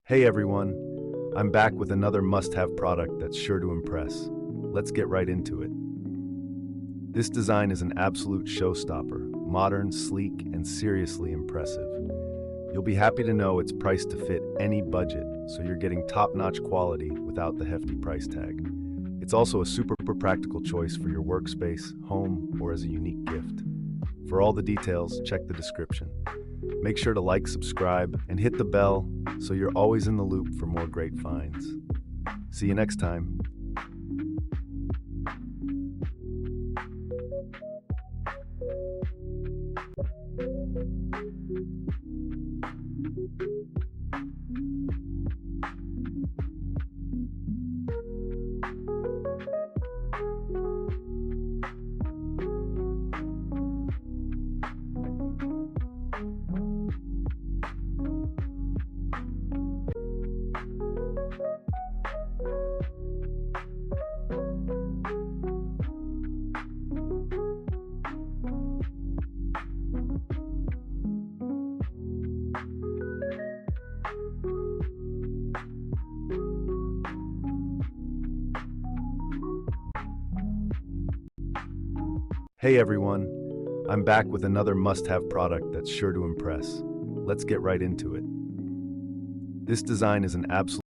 Hey everyone, I'm back with another must-have product that's sure to impress. Let's get right into it. This design is an absolute showstopper, modern, sleek, and seriously impressive. You'll be happy to know it's priced to fit any budget, so you're getting top-notch quality without the hefty price tag. It's also a super practical choice for your workspace, home, or as a unique gift. For all the details, check the description. Make sure to like, subscribe, and hit the bell so you're always in the loop for more great finds. See you next time. Hey everyone, I'm back with another must-have product that's sure to impress. Let's get right into it. This design is an absolute